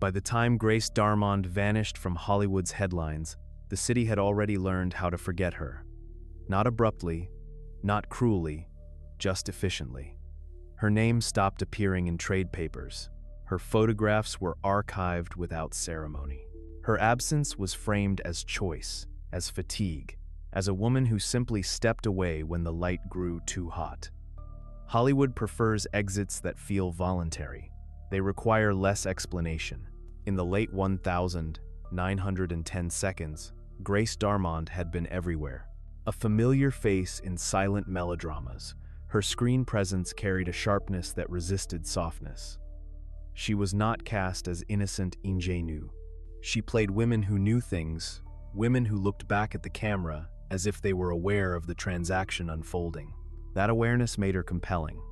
By the time Grace Darmond vanished from Hollywood's headlines, the city had already learned how to forget her. Not abruptly, not cruelly, just efficiently. Her name stopped appearing in trade papers. Her photographs were archived without ceremony. Her absence was framed as choice, as fatigue, as a woman who simply stepped away when the light grew too hot. Hollywood prefers exits that feel voluntary. They require less explanation. In the late 1910 seconds, Grace Darmond had been everywhere. A familiar face in silent melodramas, her screen presence carried a sharpness that resisted softness. She was not cast as innocent ingénue. She played women who knew things, women who looked back at the camera as if they were aware of the transaction unfolding. That awareness made her compelling.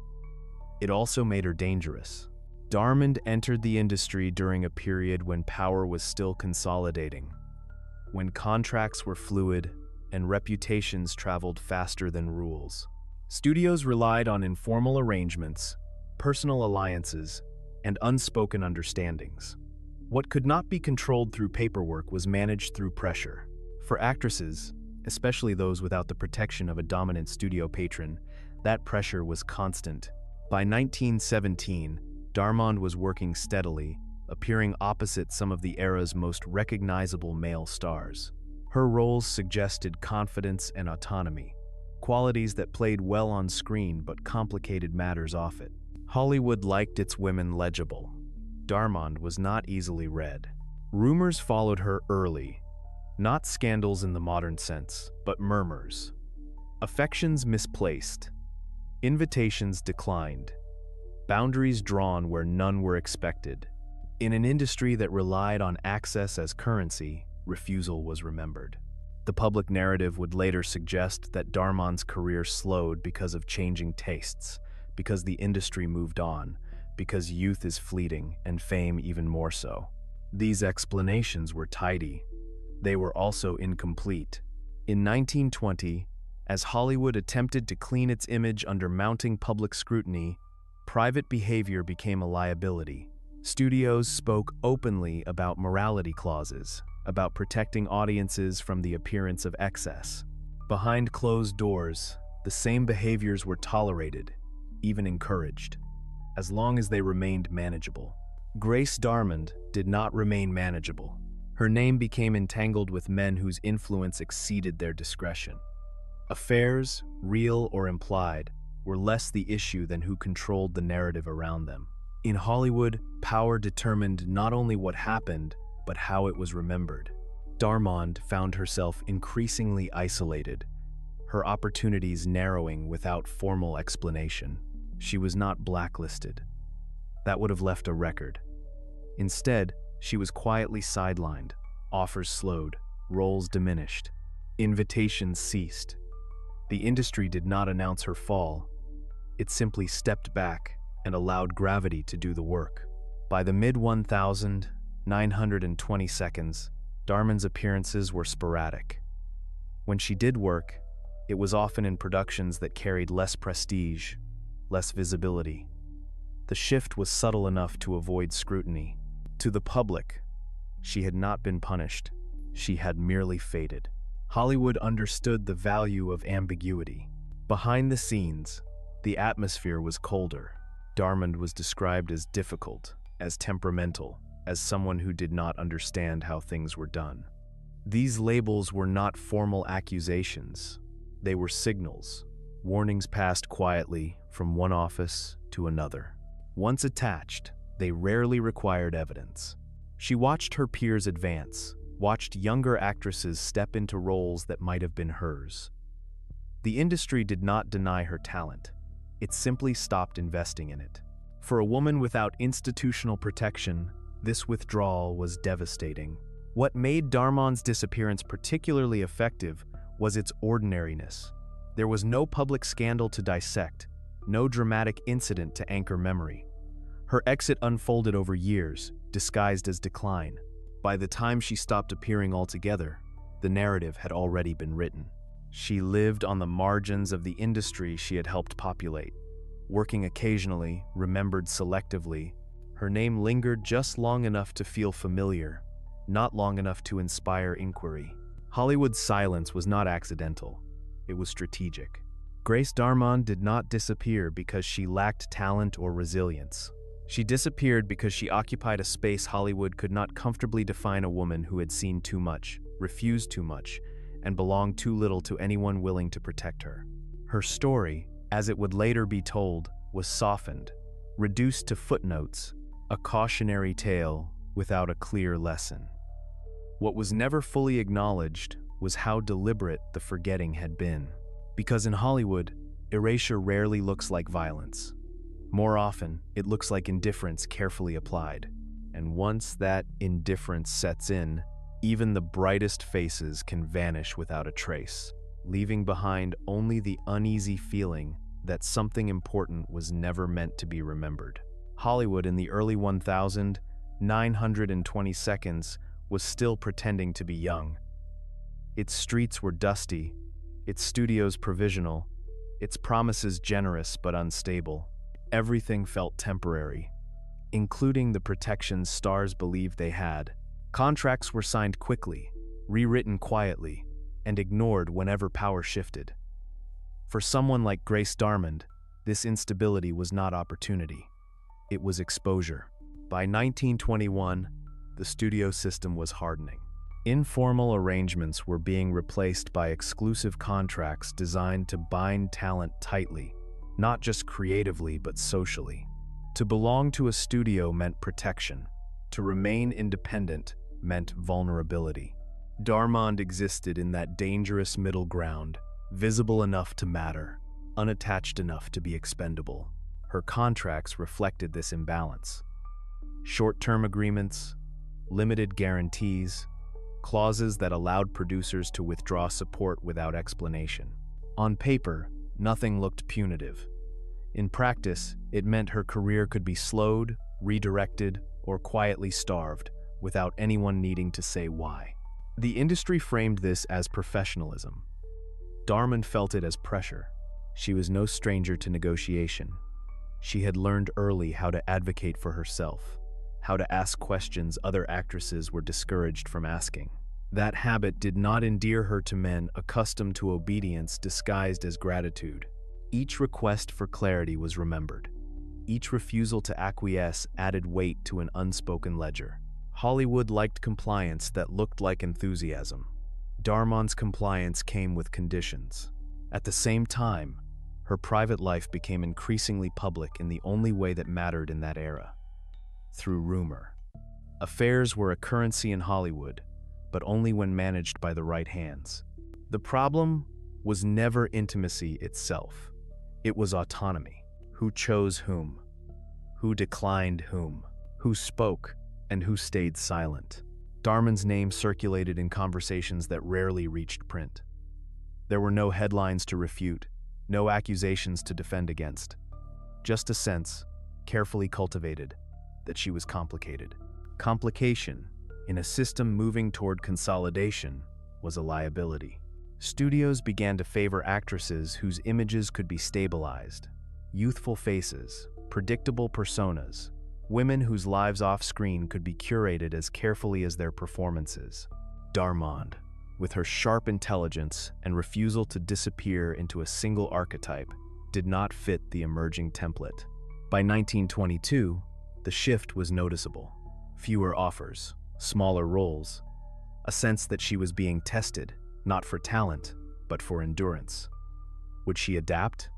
It also made her dangerous. Darmond entered the industry during a period when power was still consolidating, when contracts were fluid and reputations traveled faster than rules. Studios relied on informal arrangements, personal alliances, and unspoken understandings. What could not be controlled through paperwork was managed through pressure. For actresses, especially those without the protection of a dominant studio patron, that pressure was constant. By 1917, Darmond was working steadily, appearing opposite some of the era's most recognizable male stars. Her roles suggested confidence and autonomy, qualities that played well on screen but complicated matters off it. Hollywood liked its women legible. Darmond was not easily read. Rumors followed her early, not scandals in the modern sense, but murmurs. Affections misplaced. Invitations declined. Boundaries drawn where none were expected. In an industry that relied on access as currency, refusal was remembered. The public narrative would later suggest that Darmond's career slowed because of changing tastes, because the industry moved on, because youth is fleeting and fame even more so. These explanations were tidy. They were also incomplete. In 1920, as Hollywood attempted to clean its image under mounting public scrutiny, private behavior became a liability. Studios spoke openly about morality clauses, about protecting audiences from the appearance of excess. Behind closed doors, the same behaviors were tolerated, even encouraged, as long as they remained manageable. Grace Darmond did not remain manageable. Her name became entangled with men whose influence exceeded their discretion. Affairs, real or implied, were less the issue than who controlled the narrative around them. In Hollywood, power determined not only what happened, but how it was remembered. Darmond found herself increasingly isolated, her opportunities narrowing without formal explanation. She was not blacklisted. That would have left a record. Instead, she was quietly sidelined, offers slowed, roles diminished, invitations ceased. The industry did not announce her fall. It simply stepped back and allowed gravity to do the work. By the mid-1920 seconds, Darmond's appearances were sporadic. When she did work, it was often in productions that carried less prestige, less visibility. The shift was subtle enough to avoid scrutiny. To the public, she had not been punished. She had merely faded. Hollywood understood the value of ambiguity. Behind the scenes, the atmosphere was colder. Darmond was described as difficult, as temperamental, as someone who did not understand how things were done. These labels were not formal accusations. They were signals, warnings passed quietly from one office to another. Once attached, they rarely required evidence. She watched her peers advance, watched younger actresses step into roles that might have been hers. The industry did not deny her talent. It simply stopped investing in it. For a woman without institutional protection, this withdrawal was devastating. What made Darmond's disappearance particularly effective was its ordinariness. There was no public scandal to dissect, no dramatic incident to anchor memory. Her exit unfolded over years, disguised as decline. By the time she stopped appearing altogether, the narrative had already been written. She lived on the margins of the industry she had helped populate. Working occasionally, remembered selectively, Her name lingered just long enough to feel familiar, not long enough to inspire inquiry. Hollywood's silence was not accidental. It was strategic. Grace Darmond did not disappear because she lacked talent or resilience. She disappeared because she occupied a space Hollywood could not comfortably define a woman who had seen too much, refused too much, and belonged too little to anyone willing to protect her. Her story, as it would later be told, was softened, reduced to footnotes, a cautionary tale without a clear lesson. What was never fully acknowledged was how deliberate the forgetting had been. Because in Hollywood, erasure rarely looks like violence. More often, it looks like indifference carefully applied. And once that indifference sets in, even the brightest faces can vanish without a trace, leaving behind only the uneasy feeling that something important was never meant to be remembered. Hollywood in the early 1922 was still pretending to be young. Its streets were dusty, its studios provisional, its promises generous but unstable. Everything felt temporary, including the protections stars believed they had. Contracts were signed quickly, rewritten quietly, and ignored whenever power shifted. For someone like Grace Darmond, this instability was not opportunity. It was exposure. By 1921, the studio system was hardening. Informal arrangements were being replaced by exclusive contracts designed to bind talent tightly, not just creatively but socially. To belong to a studio meant protection. To remain independent meant vulnerability. Darmond existed in that dangerous middle ground, visible enough to matter, unattached enough to be expendable. Her contracts reflected this imbalance. Short-term agreements, limited guarantees, clauses that allowed producers to withdraw support without explanation. On paper, nothing looked punitive. In practice, it meant her career could be slowed, redirected, or quietly starved, without anyone needing to say why. The industry framed this as professionalism. Darmond felt it as pressure. She was no stranger to negotiation. She had learned early how to advocate for herself, how to ask questions other actresses were discouraged from asking. That habit did not endear her to men accustomed to obedience disguised as gratitude. Each request for clarity was remembered. Each refusal to acquiesce added weight to an unspoken ledger. Hollywood liked compliance that looked like enthusiasm. Darmond's compliance came with conditions. At the same time, her private life became increasingly public in the only way that mattered in that era: through rumor. Affairs were a currency in Hollywood, but only when managed by the right hands. The problem was never intimacy itself. It was autonomy. Who chose whom? Who declined whom? Who spoke and who stayed silent? Darmond's name circulated in conversations that rarely reached print. There were no headlines to refute, no accusations to defend against. Just a sense, carefully cultivated, that she was complicated. Complication, in a system moving toward consolidation, was a liability. Studios began to favor actresses whose images could be stabilized. Youthful faces, predictable personas, women whose lives off-screen could be curated as carefully as their performances. Darmond, with her sharp intelligence and refusal to disappear into a single archetype, did not fit the emerging template. By 1922, the shift was noticeable. Fewer offers, smaller roles, a sense that she was being tested, not for talent, but for endurance. Would she adapt?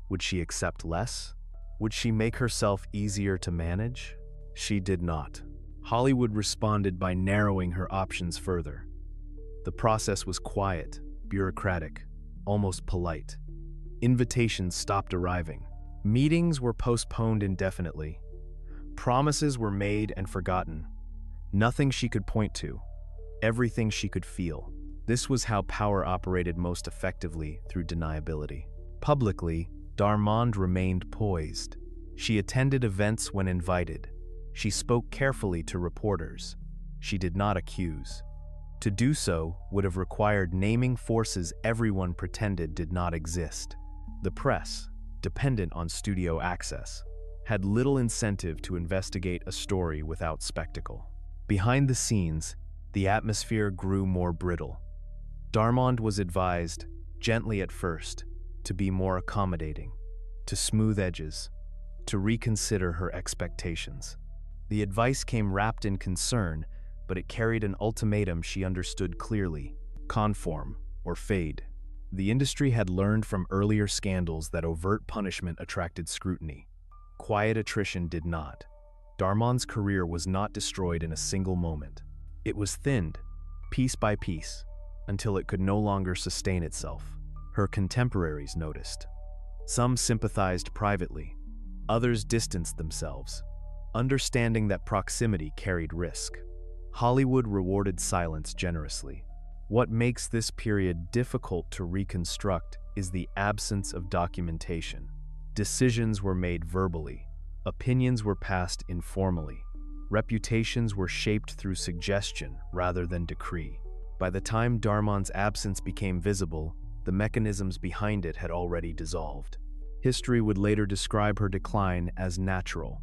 Would she accept less? Would she make herself easier to manage? She did not. Hollywood responded by narrowing her options further. The process was quiet, bureaucratic, almost polite. Invitations stopped arriving. Meetings were postponed indefinitely. Promises were made and forgotten. Nothing she could point to, everything she could feel. This was how power operated most effectively, through deniability. Publicly, Darmond remained poised. She attended events when invited. She spoke carefully to reporters. She did not accuse. To do so would have required naming forces everyone pretended did not exist. The press, dependent on studio access, had little incentive to investigate a story without spectacle. Behind the scenes, the atmosphere grew more brittle. Darmond was advised, gently at first, to be more accommodating, to smooth edges, to reconsider her expectations. The advice came wrapped in concern, but it carried an ultimatum she understood clearly: conform or fade. The industry had learned from earlier scandals that overt punishment attracted scrutiny. Quiet attrition did not. Darmond's career was not destroyed in a single moment. It was thinned, piece by piece, until it could no longer sustain itself. Her contemporaries noticed. Some sympathized privately. Others distanced themselves, understanding that proximity carried risk. Hollywood rewarded silence generously. What makes this period difficult to reconstruct is the absence of documentation. Decisions were made verbally. Opinions were passed informally. Reputations were shaped through suggestion rather than decree. By the time Darmond's absence became visible, the mechanisms behind it had already dissolved. History would later describe her decline as natural,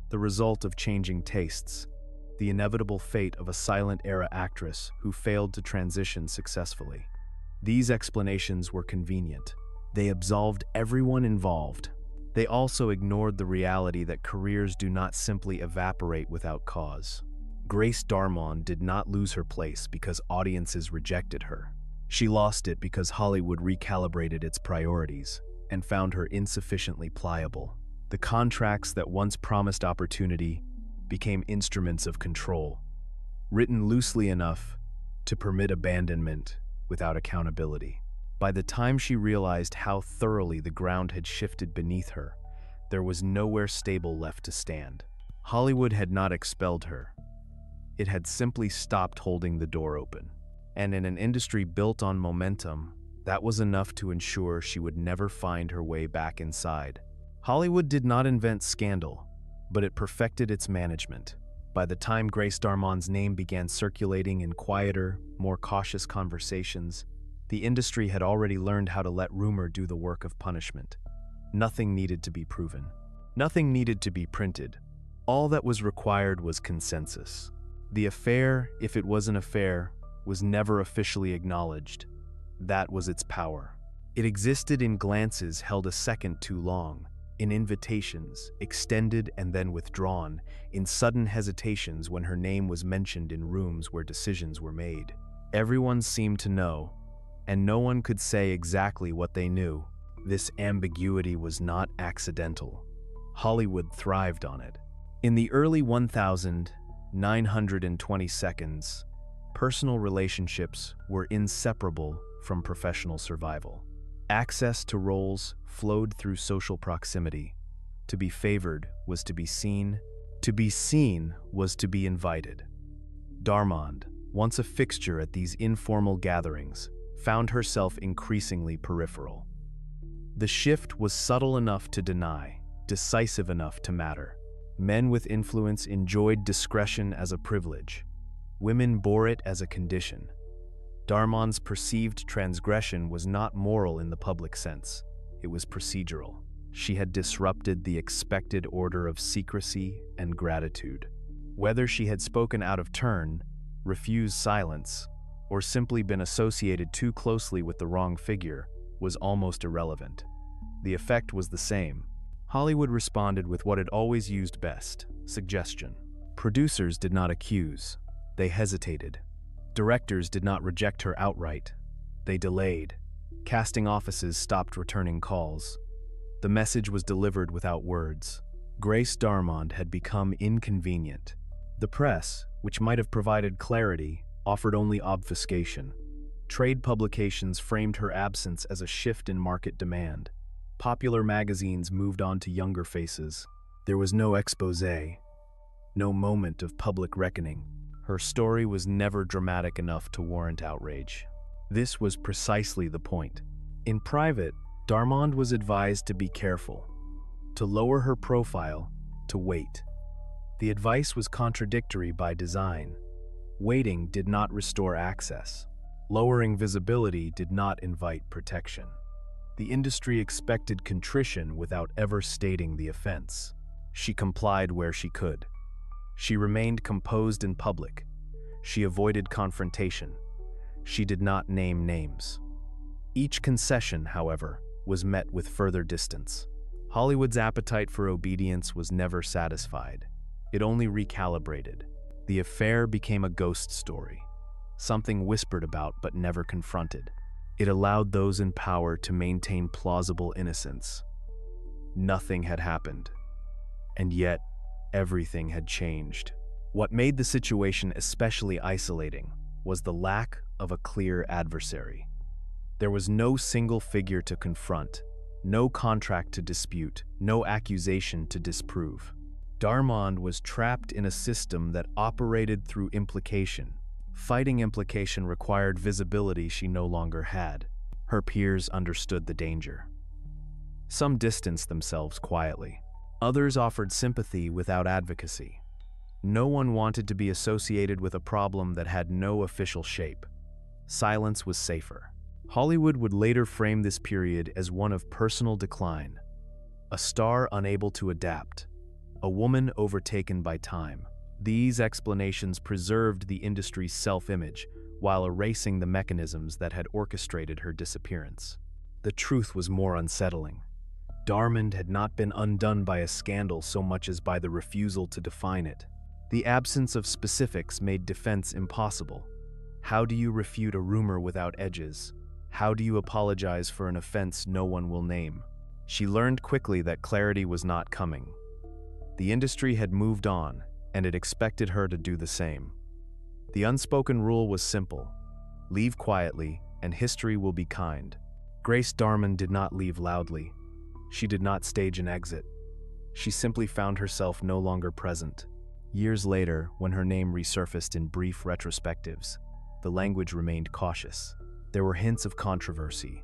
the result of changing tastes, the inevitable fate of a silent-era actress who failed to transition successfully. These explanations were convenient. They absolved everyone involved. They also ignored the reality that careers do not simply evaporate without cause. Grace Darmond did not lose her place because audiences rejected her. She lost it because Hollywood recalibrated its priorities and found her insufficiently pliable. The contracts that once promised opportunity became instruments of control, written loosely enough to permit abandonment without accountability. By the time she realized how thoroughly the ground had shifted beneath her, there was nowhere stable left to stand. Hollywood had not expelled her. It had simply stopped holding the door open. And in an industry built on momentum, that was enough to ensure she would never find her way back inside. Hollywood did not invent scandal, but it perfected its management. By the time Grace Darmond's name began circulating in quieter, more cautious conversations, the industry had already learned how to let rumor do the work of punishment. Nothing needed to be proven. Nothing needed to be printed. All that was required was consensus. The affair, if it was an affair, was never officially acknowledged. That was its power. It existed in glances held a second too long, in invitations, extended and then withdrawn, in sudden hesitations when her name was mentioned in rooms where decisions were made. Everyone seemed to know, and no one could say exactly what they knew. This ambiguity was not accidental. Hollywood thrived on it. In the early 1920s, personal relationships were inseparable from professional survival. Access to roles flowed through social proximity. To be favored was to be seen. To be seen was to be invited. Darmond, once a fixture at these informal gatherings, found herself increasingly peripheral. The shift was subtle enough to deny, decisive enough to matter. Men with influence enjoyed discretion as a privilege. Women bore it as a condition. Darmond's perceived transgression was not moral in the public sense. It was procedural. She had disrupted the expected order of secrecy and gratitude. Whether she had spoken out of turn, refused silence, or simply been associated too closely with the wrong figure was almost irrelevant. The effect was the same. Hollywood responded with what it always used best: suggestion. Producers did not accuse. They hesitated. Directors did not reject her outright. They delayed. Casting offices stopped returning calls. The message was delivered without words. Grace Darmond had become inconvenient. The press, which might have provided clarity, offered only obfuscation. Trade publications framed her absence as a shift in market demand. Popular magazines moved on to younger faces. There was no exposé, no moment of public reckoning. Her story was never dramatic enough to warrant outrage. This was precisely the point. In private, Darmond was advised to be careful, to lower her profile, to wait. The advice was contradictory by design. Waiting did not restore access. Lowering visibility did not invite protection. The industry expected contrition without ever stating the offense. She complied where she could. She remained composed in public. She avoided confrontation. She did not name names. Each concession, however, was met with further distance. Hollywood's appetite for obedience was never satisfied. It only recalibrated. The affair became a ghost story, something whispered about but never confronted. It allowed those in power to maintain plausible innocence. Nothing had happened, and yet everything had changed. What made the situation especially isolating was the lack of a clear adversary. There was no single figure to confront, no contract to dispute, no accusation to disprove. Darmond was trapped in a system that operated through implication. Fighting implication required visibility she no longer had. Her peers understood the danger. Some distanced themselves quietly. Others offered sympathy without advocacy. No one wanted to be associated with a problem that had no official shape. Silence was safer. Hollywood would later frame this period as one of personal decline. A star unable to adapt. A woman overtaken by time. These explanations preserved the industry's self-image while erasing the mechanisms that had orchestrated her disappearance. The truth was more unsettling. Darmond had not been undone by a scandal so much as by the refusal to define it. The absence of specifics made defense impossible. How do you refute a rumor without edges? How do you apologize for an offense no one will name? She learned quickly that clarity was not coming. The industry had moved on, and it expected her to do the same. The unspoken rule was simple: leave quietly, and history will be kind. Grace Darmond did not leave loudly. She did not stage an exit. She simply found herself no longer present. Years later, when her name resurfaced in brief retrospectives, the language remained cautious. There were hints of controversy,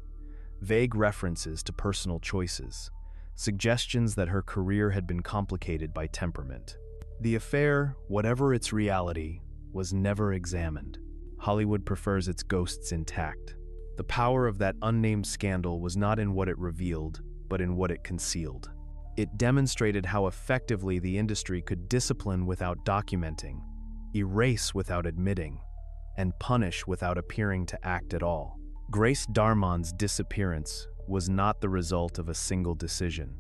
vague references to personal choices, suggestions that her career had been complicated by temperament. The affair, whatever its reality, was never examined. Hollywood prefers its ghosts intact. The power of that unnamed scandal was not in what it revealed, but in what it concealed. It demonstrated how effectively the industry could discipline without documenting, erase without admitting, and punish without appearing to act at all. Grace Darmond's disappearance was not the result of a single decision.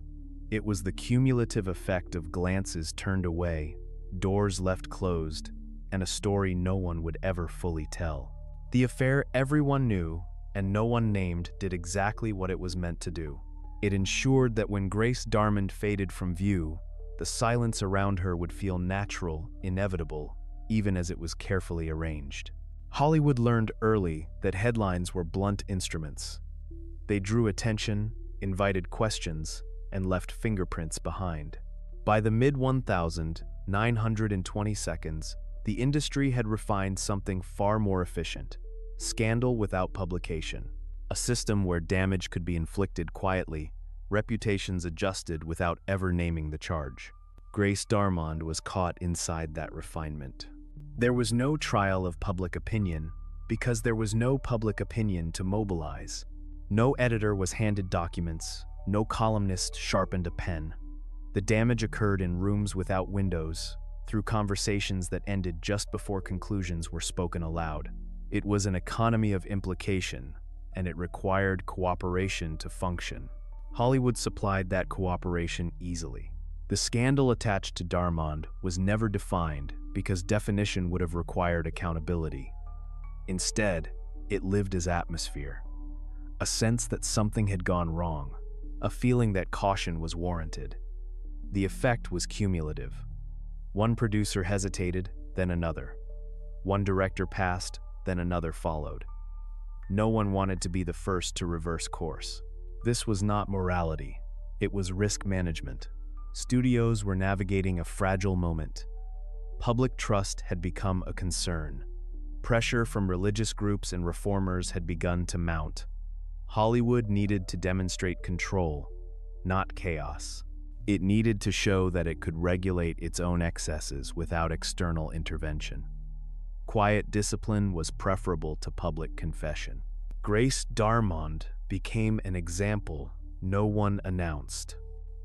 It was the cumulative effect of glances turned away, doors left closed, and a story no one would ever fully tell. The affair everyone knew and no one named did exactly what it was meant to do. It ensured that when Grace Darmond faded from view, the silence around her would feel natural, inevitable, even as it was carefully arranged. Hollywood learned early that headlines were blunt instruments. They drew attention, invited questions, and left fingerprints behind. By the mid-1920s, the industry had refined something far more efficient: scandal without publication. A system where damage could be inflicted quietly, reputations adjusted without ever naming the charge. Grace Darmond was caught inside that refinement. There was no trial of public opinion because there was no public opinion to mobilize. No editor was handed documents, no columnist sharpened a pen. The damage occurred in rooms without windows, through conversations that ended just before conclusions were spoken aloud. It was an economy of implication, and it required cooperation to function. Hollywood supplied that cooperation easily. The scandal attached to Darmond was never defined because definition would have required accountability. Instead, it lived as atmosphere. A sense that something had gone wrong, a feeling that caution was warranted. The effect was cumulative. One producer hesitated, then another. One director passed, then another followed. No one wanted to be the first to reverse course. This was not morality, it was risk management. Studios were navigating a fragile moment. Public trust had become a concern. Pressure from religious groups and reformers had begun to mount. Hollywood needed to demonstrate control, not chaos. It needed to show that it could regulate its own excesses without external intervention. Quiet discipline was preferable to public confession. Grace Darmond became an example no one announced.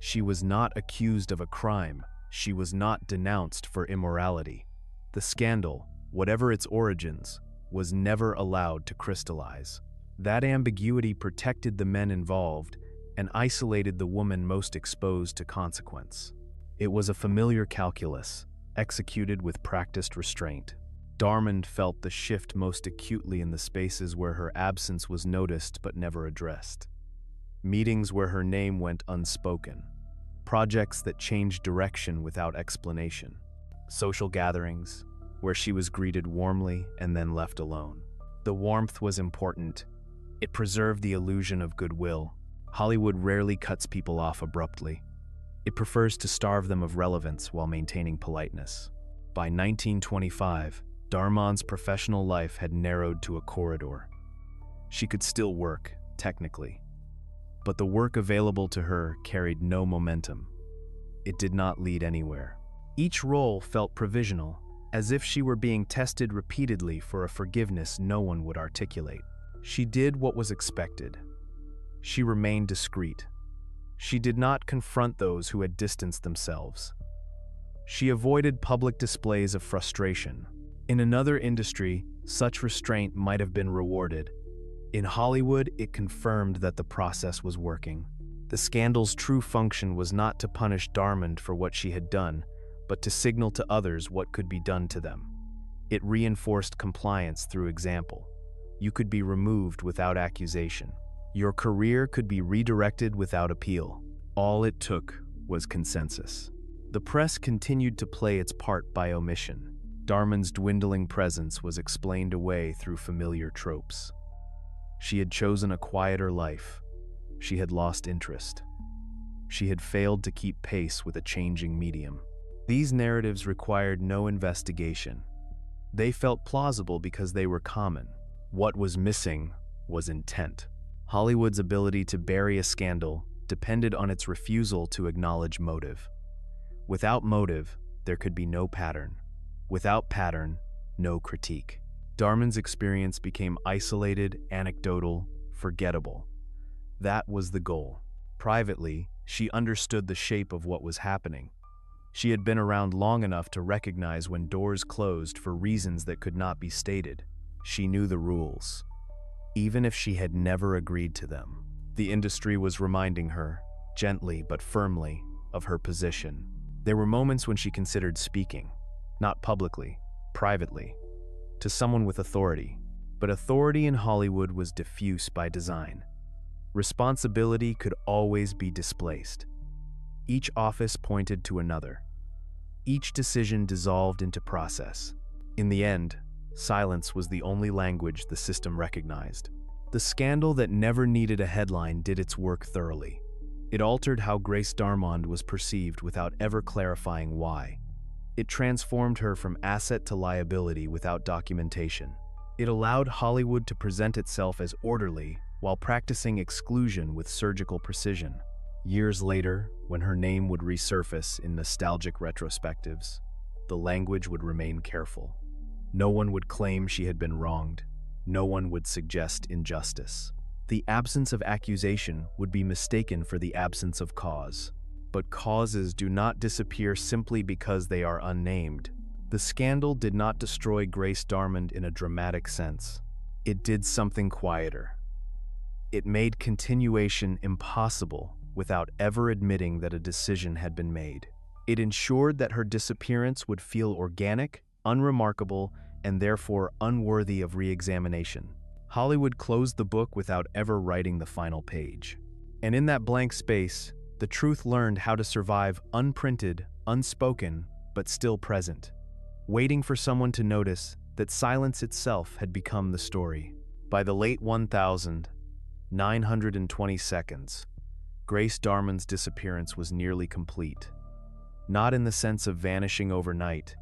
She was not accused of a crime. She was not denounced for immorality. The scandal, whatever its origins, was never allowed to crystallize. That ambiguity protected the men involved and isolated the woman most exposed to consequence. It was a familiar calculus, executed with practiced restraint. Darmond felt the shift most acutely in the spaces where her absence was noticed but never addressed. Meetings where her name went unspoken. Projects that changed direction without explanation. Social gatherings where she was greeted warmly and then left alone. The warmth was important. It preserved the illusion of goodwill. Hollywood rarely cuts people off abruptly. It prefers to starve them of relevance while maintaining politeness. By 1925, Darmond's professional life had narrowed to a corridor. She could still work, technically, but the work available to her carried no momentum. It did not lead anywhere. Each role felt provisional, as if she were being tested repeatedly for a forgiveness no one would articulate. She did what was expected. She remained discreet. She did not confront those who had distanced themselves. She avoided public displays of frustration. In another industry, such restraint might have been rewarded. In Hollywood, it confirmed that the process was working. The scandal's true function was not to punish Darmond for what she had done, but to signal to others what could be done to them. It reinforced compliance through example. You could be removed without accusation. Your career could be redirected without appeal. All it took was consensus. The press continued to play its part by omission. Darmond's dwindling presence was explained away through familiar tropes. She had chosen a quieter life. She had lost interest. She had failed to keep pace with a changing medium. These narratives required no investigation. They felt plausible because they were common. What was missing was intent. Hollywood's ability to bury a scandal depended on its refusal to acknowledge motive. Without motive, there could be no pattern. Without pattern, no critique. Darmond's experience became isolated, anecdotal, forgettable. That was the goal. Privately, she understood the shape of what was happening. She had been around long enough to recognize when doors closed for reasons that could not be stated. She knew the rules, even if she had never agreed to them. The industry was reminding her, gently but firmly, of her position. There were moments when she considered speaking. Not publicly, privately, to someone with authority. But authority in Hollywood was diffuse by design. Responsibility could always be displaced. Each office pointed to another. Each decision dissolved into process. In the end, silence was the only language the system recognized. The scandal that never needed a headline did its work thoroughly. It altered how Grace Darmond was perceived without ever clarifying why. It transformed her from asset to liability without documentation. It allowed Hollywood to present itself as orderly while practicing exclusion with surgical precision. Years later, when her name would resurface in nostalgic retrospectives, the language would remain careful. No one would claim she had been wronged. No one would suggest injustice. The absence of accusation would be mistaken for the absence of cause. But causes do not disappear simply because they are unnamed. The scandal did not destroy Grace Darmond in a dramatic sense. It did something quieter. It made continuation impossible without ever admitting that a decision had been made. It ensured that her disappearance would feel organic, unremarkable, and therefore unworthy of re-examination. Hollywood closed the book without ever writing the final page. And in that blank space, the truth learned how to survive unprinted, unspoken, but still present, waiting for someone to notice that silence itself had become the story. By the late 1920 seconds, Grace Darmond's disappearance was nearly complete. Not in the sense of vanishing overnight,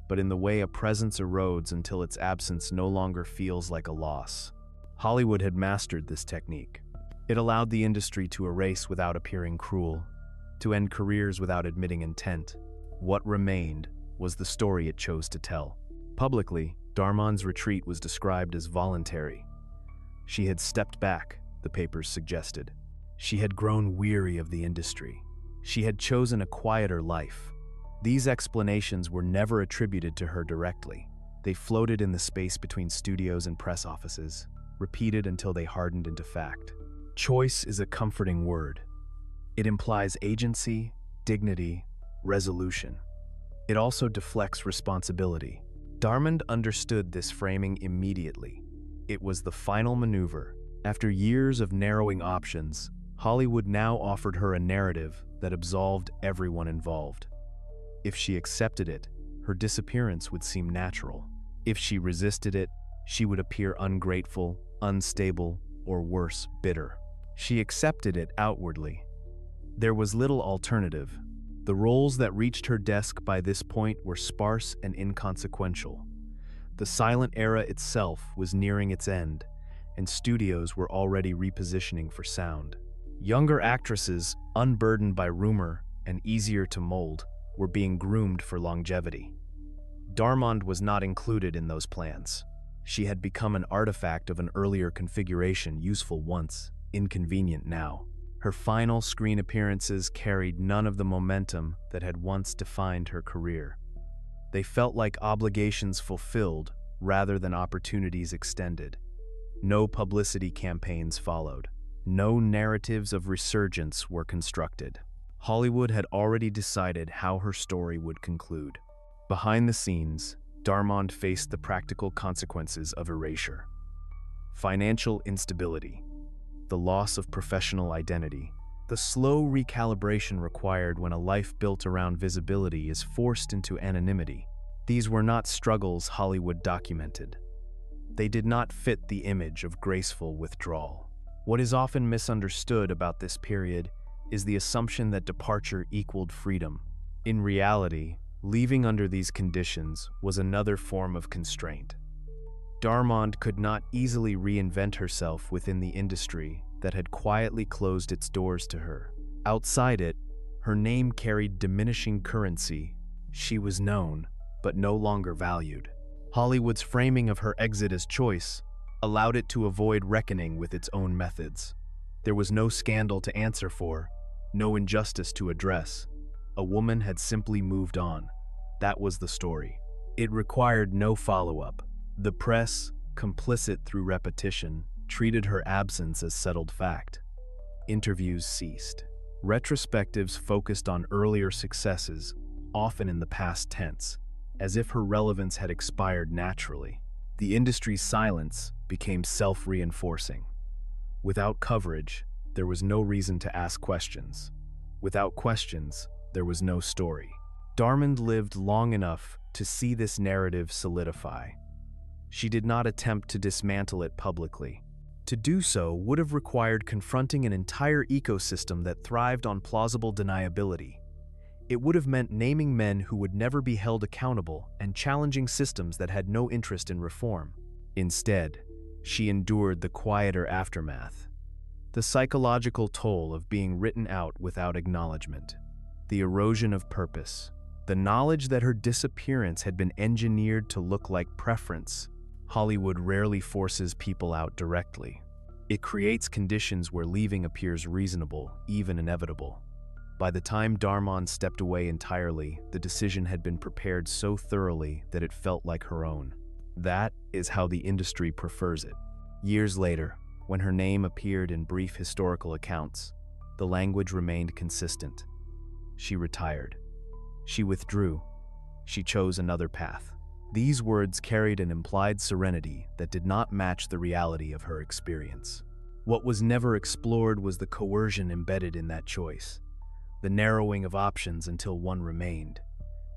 but in the way a presence erodes until its absence no longer feels like a loss. Hollywood had mastered this technique. It allowed the industry to erase without appearing cruel, to end careers without admitting intent. What remained was the story it chose to tell. Publicly, Darmond's retreat was described as voluntary. She had stepped back, the papers suggested. She had grown weary of the industry. She had chosen a quieter life. These explanations were never attributed to her directly. They floated in the space between studios and press offices, repeated until they hardened into fact. Choice is a comforting word. It implies agency, dignity, resolution. It also deflects responsibility. Darmond understood this framing immediately. It was the final maneuver. After years of narrowing options, Hollywood now offered her a narrative that absolved everyone involved. If she accepted it, her disappearance would seem natural. If she resisted it, she would appear ungrateful, unstable, or worse, bitter. She accepted it outwardly. There was little alternative. The roles that reached her desk by this point were sparse and inconsequential. The silent era itself was nearing its end, and studios were already repositioning for sound. Younger actresses, unburdened by rumor and easier to mold, were being groomed for longevity. Darmond was not included in those plans. She had become an artifact of an earlier configuration, useful once, inconvenient now. Her final screen appearances carried none of the momentum that had once defined her career. They felt like obligations fulfilled rather than opportunities extended. No publicity campaigns followed. No narratives of resurgence were constructed. Hollywood had already decided how her story would conclude. Behind the scenes, Darmond faced the practical consequences of erasure. Financial instability, the loss of professional identity, the slow recalibration required when a life built around visibility is forced into anonymity. These were not struggles Hollywood documented. They did not fit the image of graceful withdrawal. What is often misunderstood about this period is the assumption that departure equaled freedom. In reality, leaving under these conditions was another form of constraint. Darmond could not easily reinvent herself within the industry that had quietly closed its doors to her. Outside it, her name carried diminishing currency. She was known, but no longer valued. Hollywood's framing of her exit as choice allowed it to avoid reckoning with its own methods. There was no scandal to answer for, no injustice to address. A woman had simply moved on. That was the story. It required no follow-up. The press, complicit through repetition, treated her absence as settled fact. Interviews ceased. Retrospectives focused on earlier successes, often in the past tense, as if her relevance had expired naturally. The industry's silence became self-reinforcing. Without coverage, there was no reason to ask questions. Without questions, there was no story. Darmond lived long enough to see this narrative solidify. She did not attempt to dismantle it publicly. To do so would have required confronting an entire ecosystem that thrived on plausible deniability. It would have meant naming men who would never be held accountable and challenging systems that had no interest in reform. Instead, she endured the quieter aftermath. The psychological toll of being written out without acknowledgement. The erosion of purpose. The knowledge that her disappearance had been engineered to look like preference. Hollywood rarely forces people out directly. It creates conditions where leaving appears reasonable, even inevitable. By the time Darmond stepped away entirely, the decision had been prepared so thoroughly that it felt like her own. That is how the industry prefers it. Years later, when her name appeared in brief historical accounts, the language remained consistent. She retired. She withdrew. She chose another path. These words carried an implied serenity that did not match the reality of her experience. What was never explored was the coercion embedded in that choice. The narrowing of options until one remained,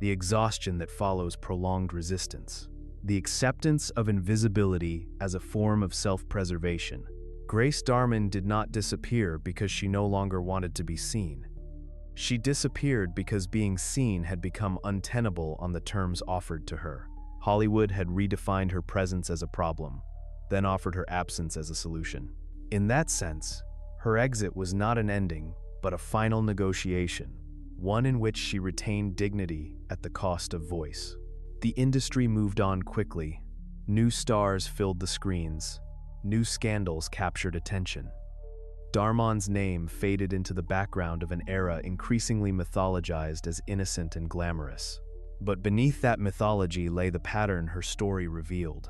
the exhaustion that follows prolonged resistance, the acceptance of invisibility as a form of self-preservation. Grace Darmond did not disappear because she no longer wanted to be seen. She disappeared because being seen had become untenable on the terms offered to her. Hollywood had redefined her presence as a problem, then offered her absence as a solution. In that sense, her exit was not an ending, but a final negotiation, one in which she retained dignity at the cost of voice. The industry moved on quickly. New stars filled the screens. New scandals captured attention. Darmond's name faded into the background of an era increasingly mythologized as innocent and glamorous. But beneath that mythology lay the pattern her story revealed.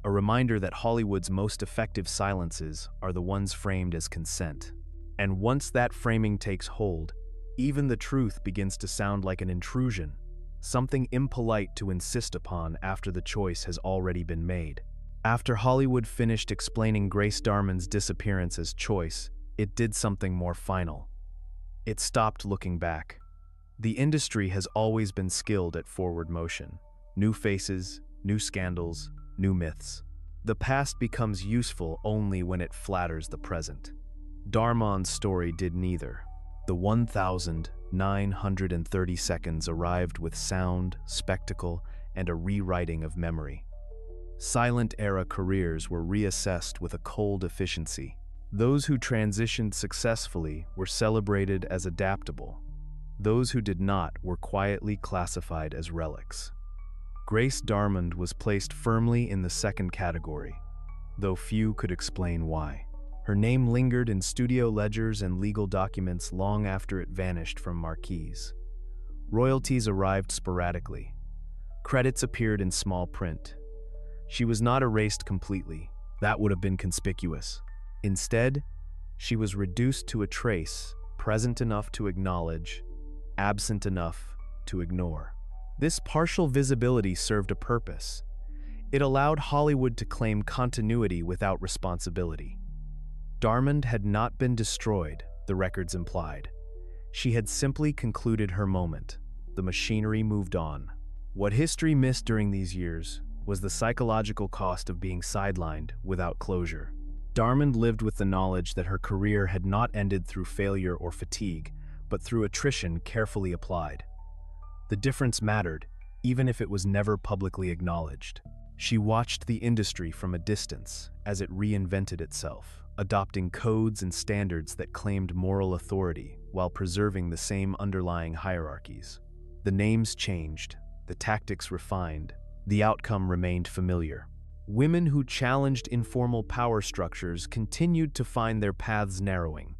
A reminder that Hollywood's most effective silences are the ones framed as consent. And once that framing takes hold, even the truth begins to sound like an intrusion, something impolite to insist upon after the choice has already been made. After Hollywood finished explaining Grace Darmond's disappearance as choice, it did something more final. It stopped looking back. The industry has always been skilled at forward motion. New faces, new scandals, new myths. The past becomes useful only when it flatters the present. Darmond's story did neither. The 1,930 seconds arrived with sound, spectacle, and a rewriting of memory. Silent era careers were reassessed with a cold efficiency. Those who transitioned successfully were celebrated as adaptable. Those who did not were quietly classified as relics. Grace Darmond was placed firmly in the second category, though few could explain why. Her name lingered in studio ledgers and legal documents long after it vanished from marquees. Royalties arrived sporadically. Credits appeared in small print. She was not erased completely. That would have been conspicuous. Instead, she was reduced to a trace, present enough to acknowledge, absent enough to ignore. This partial visibility served a purpose. It allowed Hollywood to claim continuity without responsibility. Darmond had not been destroyed, the records implied. She had simply concluded her moment. The machinery moved on. What history missed during these years was the psychological cost of being sidelined without closure. Darmond lived with the knowledge that her career had not ended through failure or fatigue, but through attrition carefully applied. The difference mattered, even if it was never publicly acknowledged. She watched the industry from a distance as it reinvented itself, adopting codes and standards that claimed moral authority while preserving the same underlying hierarchies. The names changed, the tactics refined, the outcome remained familiar. Women who challenged informal power structures continued to find their paths narrowing,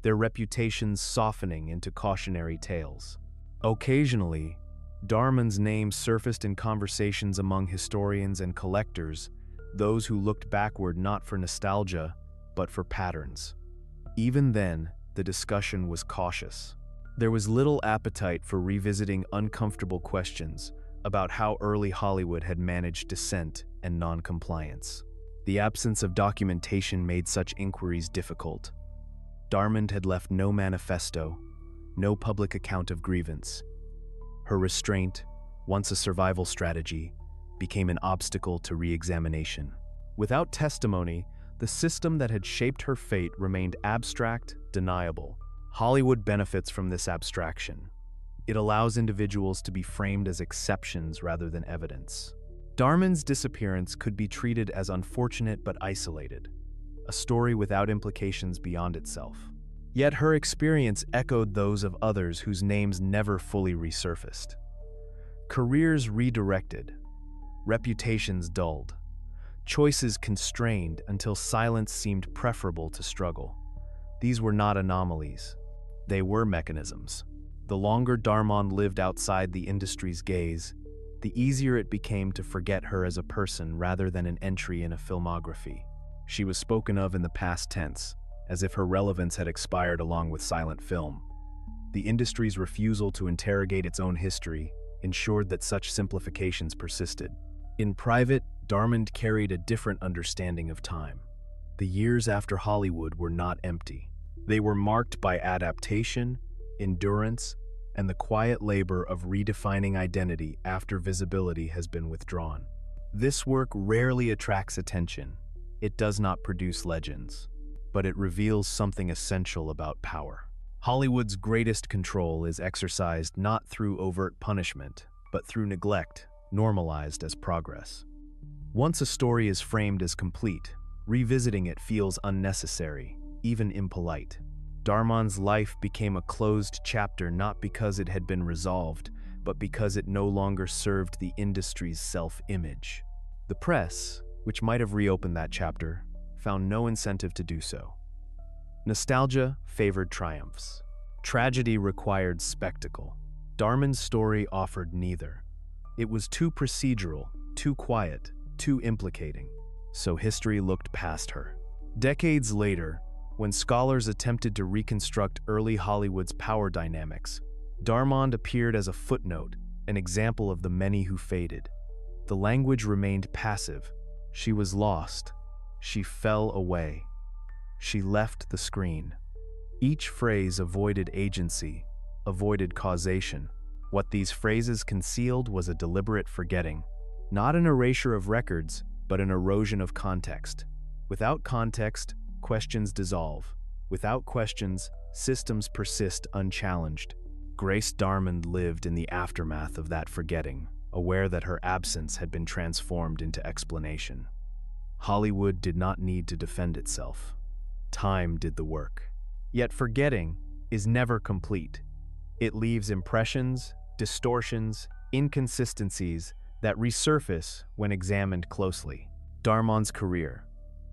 their reputations softening into cautionary tales. Occasionally, Darmond's name surfaced in conversations among historians and collectors, those who looked backward not for nostalgia, but for patterns. Even then, the discussion was cautious. There was little appetite for revisiting uncomfortable questions about how early Hollywood had managed dissent and non-compliance. The absence of documentation made such inquiries difficult. Darmond had left no manifesto, no public account of grievance. Her restraint, once a survival strategy, became an obstacle to re-examination. Without testimony, the system that had shaped her fate remained abstract, deniable. Hollywood benefits from this abstraction. It allows individuals to be framed as exceptions rather than evidence. Darmond's disappearance could be treated as unfortunate but isolated, a story without implications beyond itself. Yet her experience echoed those of others whose names never fully resurfaced. Careers redirected, reputations dulled, choices constrained until silence seemed preferable to struggle. These were not anomalies. They were mechanisms. The longer Darmond lived outside the industry's gaze, the easier it became to forget her as a person rather than an entry in a filmography. She was spoken of in the past tense, as if her relevance had expired along with silent film. The industry's refusal to interrogate its own history ensured that such simplifications persisted. In private, Darmond carried a different understanding of time. The years after Hollywood were not empty. They were marked by adaptation, endurance, and the quiet labor of redefining identity after visibility has been withdrawn. This work rarely attracts attention. It does not produce legends, but it reveals something essential about power. Hollywood's greatest control is exercised not through overt punishment, but through neglect, normalized as progress. Once a story is framed as complete, revisiting it feels unnecessary, even impolite. Darmond's life became a closed chapter not because it had been resolved, but because it no longer served the industry's self-image. The press, which might have reopened that chapter, found no incentive to do so. Nostalgia favored triumphs. Tragedy required spectacle. Darmond's story offered neither. It was too procedural, too quiet, too implicating. So history looked past her. Decades later, when scholars attempted to reconstruct early Hollywood's power dynamics, Darmond appeared as a footnote, an example of the many who faded. The language remained passive. She was lost. She fell away. She left the screen. Each phrase avoided agency, avoided causation. What these phrases concealed was a deliberate forgetting. Not an erasure of records, but an erosion of context. Without context, questions dissolve. Without questions, systems persist unchallenged. Grace Darmond lived in the aftermath of that forgetting, aware that her absence had been transformed into explanation. Hollywood did not need to defend itself. Time did the work. Yet forgetting is never complete. It leaves impressions, distortions, inconsistencies that resurface when examined closely. Darmond's career,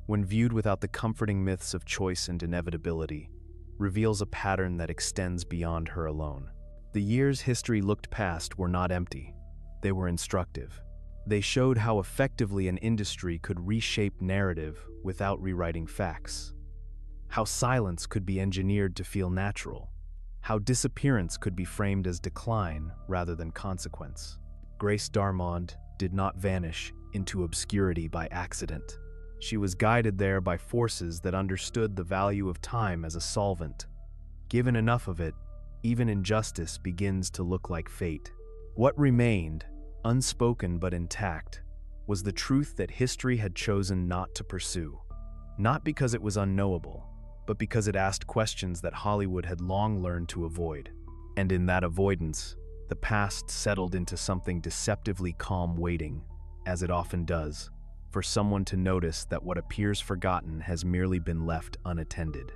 when viewed without the comforting myths of choice and inevitability, reveals a pattern that extends beyond her alone. The years history looked past were not empty. They were instructive. They showed how effectively an industry could reshape narrative without rewriting facts. How silence could be engineered to feel natural. How disappearance could be framed as decline rather than consequence. Grace Darmond did not vanish into obscurity by accident. She was guided there by forces that understood the value of time as a solvent. Given enough of it, even injustice begins to look like fate. What remained, unspoken but intact, was the truth that history had chosen not to pursue. Not because it was unknowable, but because it asked questions that Hollywood had long learned to avoid. And in that avoidance, the past settled into something deceptively calm, waiting, as it often does, for someone to notice that what appears forgotten has merely been left unattended.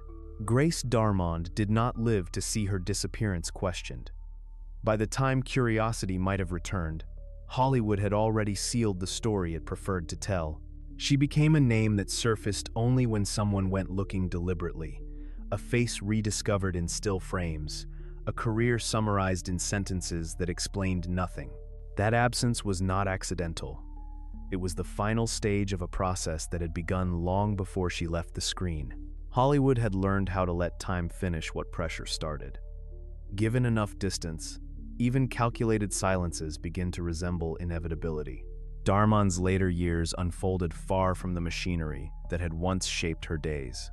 Grace Darmond did not live to see her disappearance questioned. By the time curiosity might have returned, Hollywood had already sealed the story it preferred to tell. She became a name that surfaced only when someone went looking deliberately, a face rediscovered in still frames, a career summarized in sentences that explained nothing. That absence was not accidental. It was the final stage of a process that had begun long before she left the screen. Hollywood had learned how to let time finish what pressure started. Given enough distance, even calculated silences begin to resemble inevitability. Darmond's later years unfolded far from the machinery that had once shaped her days.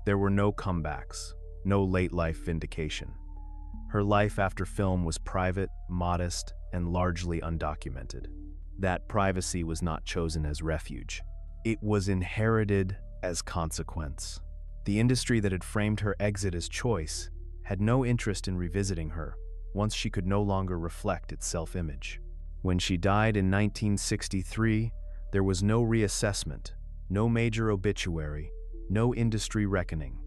There were no comebacks, no late-life vindication. Her life after film was private, modest, and largely undocumented. That privacy was not chosen as refuge. It was inherited as consequence. The industry that had framed her exit as choice had no interest in revisiting her once she could no longer reflect its self-image. When she died in 1963, there was no reassessment, no major obituary, no industry reckoning.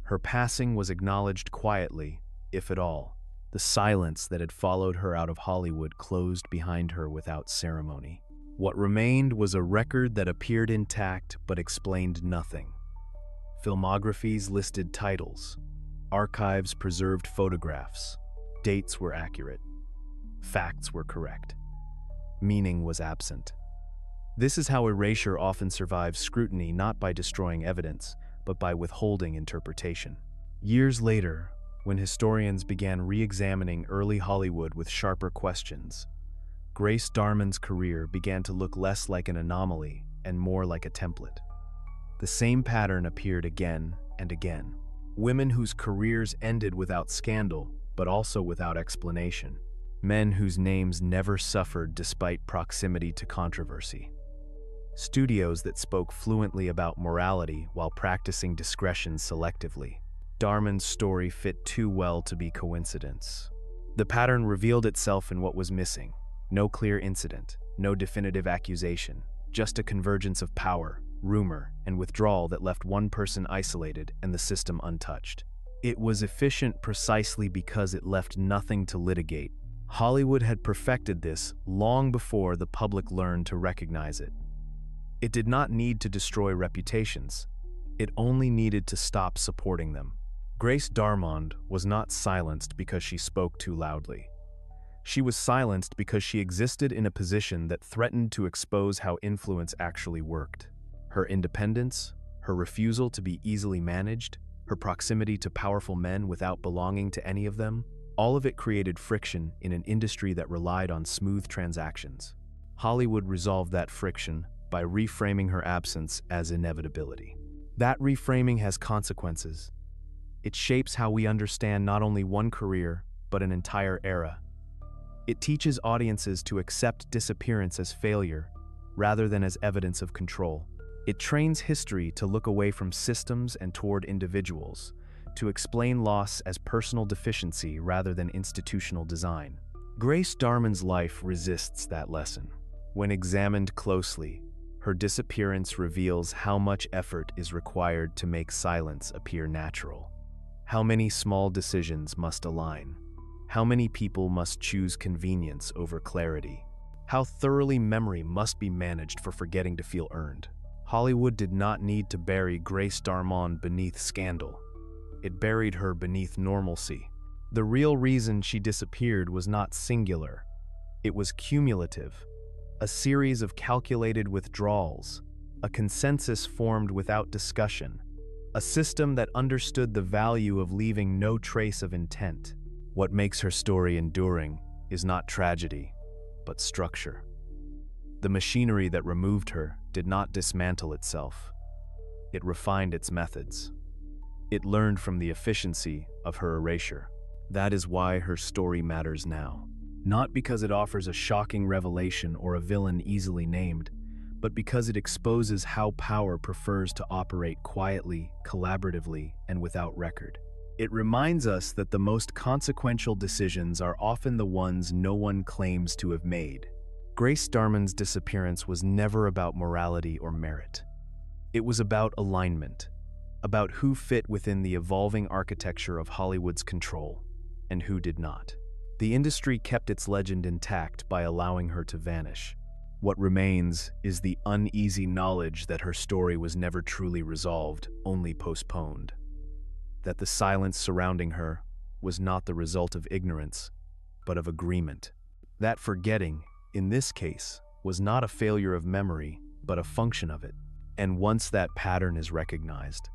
Her passing was acknowledged quietly, if at all. The silence that had followed her out of Hollywood closed behind her without ceremony. What remained was a record that appeared intact but explained nothing. Filmographies listed titles. Archives preserved photographs. Dates were accurate. Facts were correct. Meaning was absent. This is how erasure often survives scrutiny, not by destroying evidence, but by withholding interpretation. Years later, when historians began re-examining early Hollywood with sharper questions, Grace Darmond's career began to look less like an anomaly and more like a template. The same pattern appeared again and again. Women whose careers ended without scandal, but also without explanation. Men whose names never suffered despite proximity to controversy. Studios that spoke fluently about morality while practicing discretion selectively. Darmond's story fit too well to be coincidence. The pattern revealed itself in what was missing. No clear incident, no definitive accusation, just a convergence of power, rumor, and withdrawal that left one person isolated and the system untouched. It was efficient precisely because it left nothing to litigate. Hollywood had perfected this long before the public learned to recognize it. It did not need to destroy reputations. It only needed to stop supporting them. Grace Darmond was not silenced because she spoke too loudly. She was silenced because she existed in a position that threatened to expose how influence actually worked. Her independence, her refusal to be easily managed, her proximity to powerful men without belonging to any of them, all of it created friction in an industry that relied on smooth transactions. Hollywood resolved that friction by reframing her absence as inevitability. That reframing has consequences. It shapes how we understand not only one career, but an entire era. It teaches audiences to accept disappearance as failure, rather than as evidence of control. It trains history to look away from systems and toward individuals, to explain loss as personal deficiency rather than institutional design. Grace Darmond's life resists that lesson. When examined closely, her disappearance reveals how much effort is required to make silence appear natural. How many small decisions must align? How many people must choose convenience over clarity? How thoroughly memory must be managed for forgetting to feel earned? Hollywood did not need to bury Grace Darmond beneath scandal. It buried her beneath normalcy. The real reason she disappeared was not singular. It was cumulative. A series of calculated withdrawals, a consensus formed without discussion, a system that understood the value of leaving no trace of intent. What makes her story enduring is not tragedy, but structure. The machinery that removed her did not dismantle itself. It refined its methods. It learned from the efficiency of her erasure. That is why her story matters now. Not because it offers a shocking revelation or a villain easily named, but because it exposes how power prefers to operate quietly, collaboratively, and without record. It reminds us that the most consequential decisions are often the ones no one claims to have made. Grace Darmond's disappearance was never about morality or merit. It was about alignment, about who fit within the evolving architecture of Hollywood's control, and who did not. The industry kept its legend intact by allowing her to vanish. What remains is the uneasy knowledge that her story was never truly resolved, only postponed. That the silence surrounding her was not the result of ignorance, but of agreement. That forgetting, in this case, was not a failure of memory, but a function of it. And once that pattern is recognized,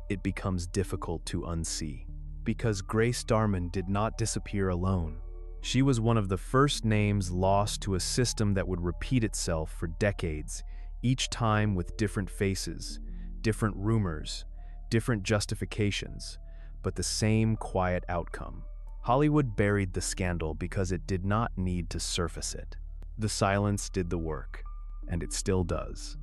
it becomes difficult to unsee. Because Grace Darmond did not disappear alone. She was one of the first names lost to a system that would repeat itself for decades, each time with different faces, different rumors, different justifications, but the same quiet outcome. Hollywood buried the scandal because it did not need to surface it. The silence did the work, and it still does.